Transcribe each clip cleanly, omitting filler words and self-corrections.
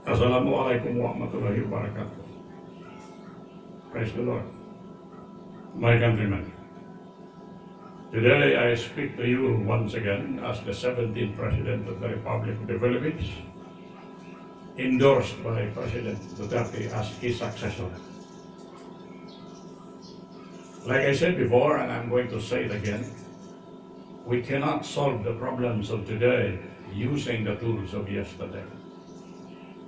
Assalamualaikum warahmatullahi wabarakatuh. Praise the Lord. My countrymen, today I speak to you once again as the 17th President of the Republic of the Philippines, endorsed by President Duterte as his successor. Like I said before, and I'm going to say it again, we cannot solve the problems of today using the tools of yesterday.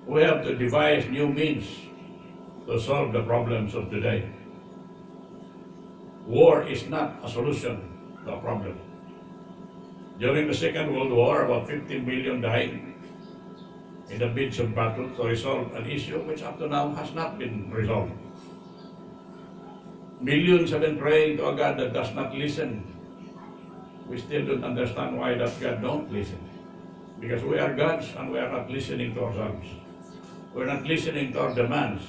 We have to devise new means to solve the problems of today. War is not a solution to a problem. During the Second World War, about 15 million died in the midst of battle to resolve an issue which up to now has not been resolved. Millions have been praying to a God that does not listen. We still don't understand why that God don't listen. Because we are gods and we are not listening to ourselves. We're not listening to our demands.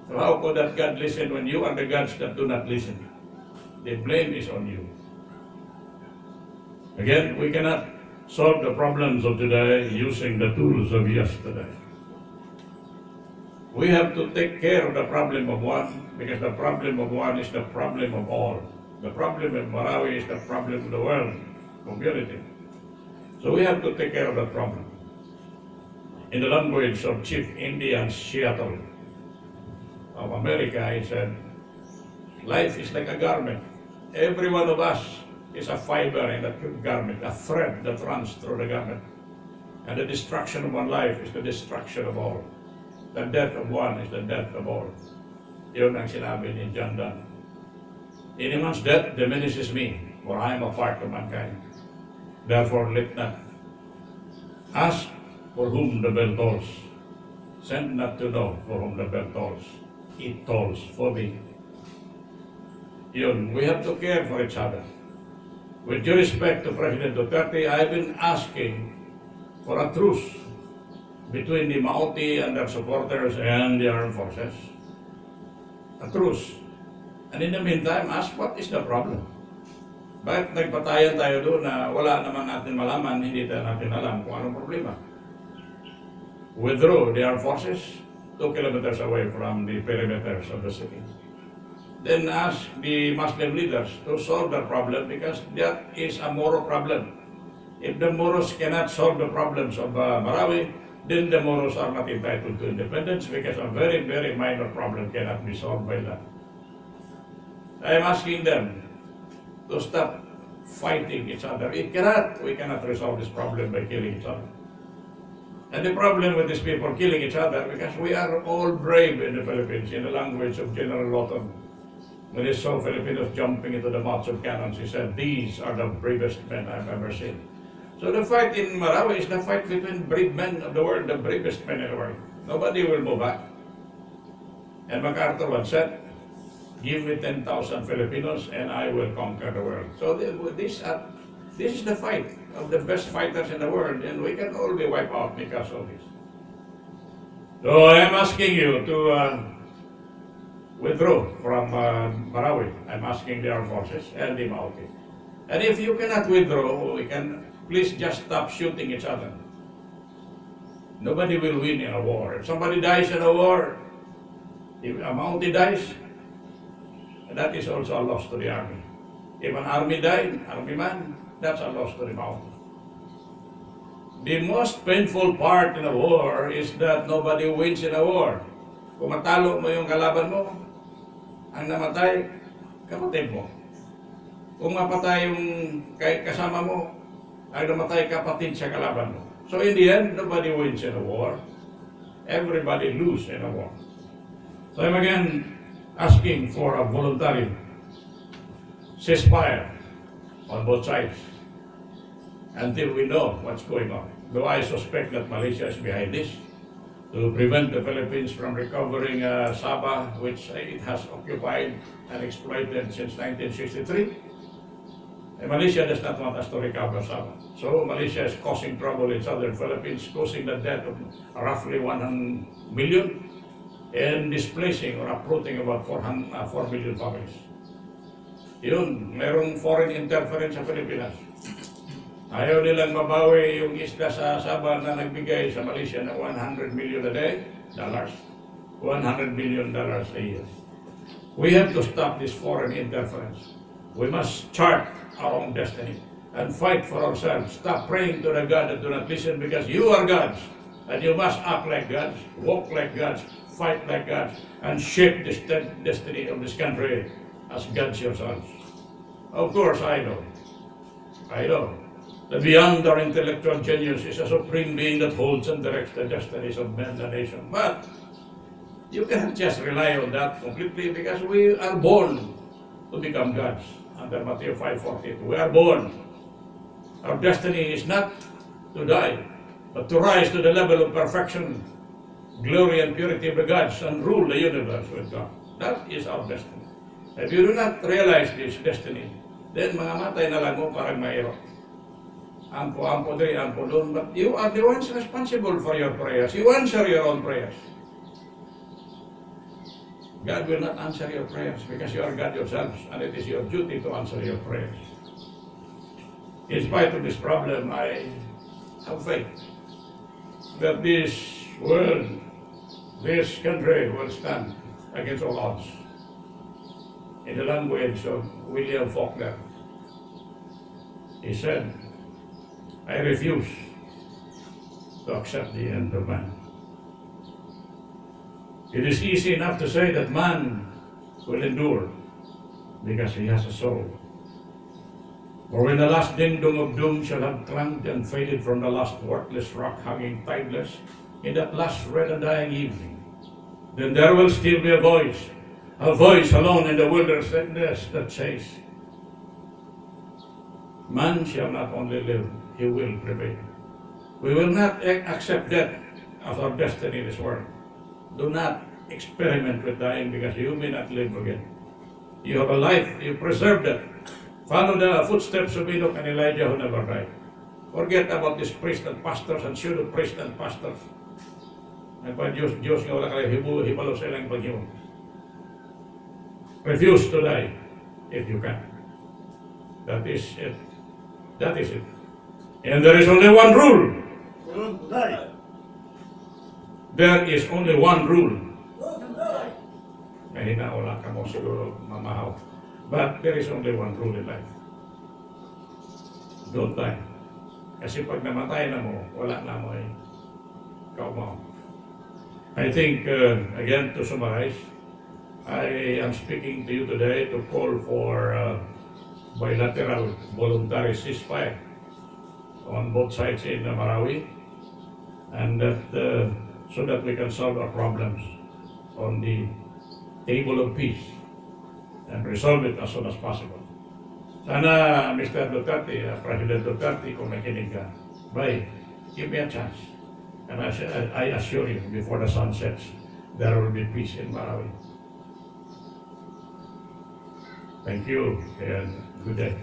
So how could that God listen when you are the gods that do not listen? The blame is on you. Again, we cannot solve the problems of today using the tools of yesterday. We have to take care of the problem of one, because the problem of one is the problem of all. The problem of Marawi is the problem of the world community. So we have to take care of that problem. In the language of Chief Indian Seattle of America, he said, life is like a garment. Every one of us is a fiber in that garment, a thread that runs through the garment. And the destruction of one life is the destruction of all. The death of one is the death of all. Yun ang sinabi ni John Donne. Any man's death diminishes me, for I am a part of mankind. Therefore, let not ask for whom the bell tolls. Send not to know for whom the bell tolls. It tolls for me. Yun, we have to care for each other. With due respect to President Duterte, I've been asking for a truce between the Mauti and their supporters and the armed forces. A truce. And in the meantime, ask what is the problem? Bakit nagpatayan tayo doon na wala naman natin malaman, hindi natin alam kung anong problema? Withdraw the armed forces 2 kilometers away from the perimeters of the city. Then ask the Muslim leaders to solve the problem, because that is a Moro problem. If the Moros cannot solve the problems of Marawi, then the Moros are not entitled to independence, because a very, very minor problem cannot be solved by that. I am asking them to stop fighting each other. We cannot resolve this problem by killing each other. And the problem with these people killing each other, because we are all brave in the Philippines, in the language of General Lawton. When he saw Filipinos jumping into the mouths of cannons, he said, "These are the bravest men I've ever seen." So the fight in Marawi is the fight between brave men of the world, the bravest men in the world. Nobody will move back. And MacArthur once said, "Give me 10,000 Filipinos and I will conquer the world." So this is the fight of the best fighters in the world, and we can all be wiped out because of this. So I am asking you to withdraw from Marawi. I'm asking the armed forces and the Mauti. And if you cannot withdraw, please just stop shooting each other. Nobody will win in a war. If somebody dies in a war, if a Mauti dies, that is also a loss to the army. If an army died, army man, that's a loss to the Mauti. The most painful part in a war is that nobody wins in a war. Kung matalo mo yung kalaban mo, ang namatay, kapatid mo. Kung mapatay yung kasama mo, ang namatay kapatid sa kalaban mo. So in the end, nobody wins in a war. Everybody loses in a war. So I'm again asking for a voluntary ceasefire on both sides until we know what's going on. Though I suspect that Malaysia is behind this to prevent the Philippines from recovering Sabah, which it has occupied and exploited since 1963. And Malaysia does not want us to recover Sabah. So Malaysia is causing trouble in southern Philippines, causing the death of roughly 1 million and displacing or uprooting about 4 million families. Yun, merong foreign interference sa Pilipinas. Ayaw nilang mabawi yung isla sa Sabah na nagbigay sa Malaysia ng $100 million a day, $100 million a year. We have to stop this foreign interference. We must chart our own destiny and fight for ourselves. Stop praying to the God that do not listen, because you are gods, and you must act like gods, walk like gods, fight like gods, and shape the destiny of this country as gods yourselves. Of course, I know that beyond our intellectual genius is a supreme being that holds and directs the destinies of men and nation. But you cannot just rely on that completely, because we are born to become gods. Under Matthew 5:42, we are born. Our destiny is not to die, but to rise to the level of perfection, glory and purity of the gods, and rule the universe with God. That is our destiny. If you do not realize this destiny, then mga matay na lang mo parang mayro. Ampo diri, ampo doon, but you are the ones responsible for your prayers. You answer your own prayers. God will not answer your prayers because you are God yourselves, and it is your duty to answer your prayers. In spite of this problem, I have faith that this world, this country will stand against all odds. In the language of William Faulkner, he said, I refuse to accept the end of man. It is easy enough to say that man will endure because he has a soul. For when the last ding-dong of doom shall have clanged and faded from the last worthless rock hanging tideless in that last red and dying evening, then there will still be a voice alone in the wilderness that says, man shall not only live, he will prevail. We will not accept death as our destiny in this world. Do not experiment with dying, because you may not live again. You have a life, you preserve that. Follow the footsteps of Enoch and Elijah who never died. Forget about these priests and pastors and pseudo-priests and pastors. Nagpa-Diyos nga wala kayo hibalo sa ilang paghimo. Refuse to die if you can. That is it. That is it. And there is only one rule. There is only one rule. Mahina wala ka mo siguro mamahaw. But there is only one rule in life. Don't die. Kasi pag namatay na mo, wala na mo eh. Kaumaw. I think, again, to summarize, I am speaking to you today to call for bilateral voluntary ceasefire on both sides in Marawi, and that so that we can solve our problems on the table of peace and resolve it as soon as possible. Sana, Mr. Duterte, President Duterte, kung nakinig ka, bye, give me a chance. And I assure you, before the sun sets, there will be peace in Marawi. Thank you, and good day.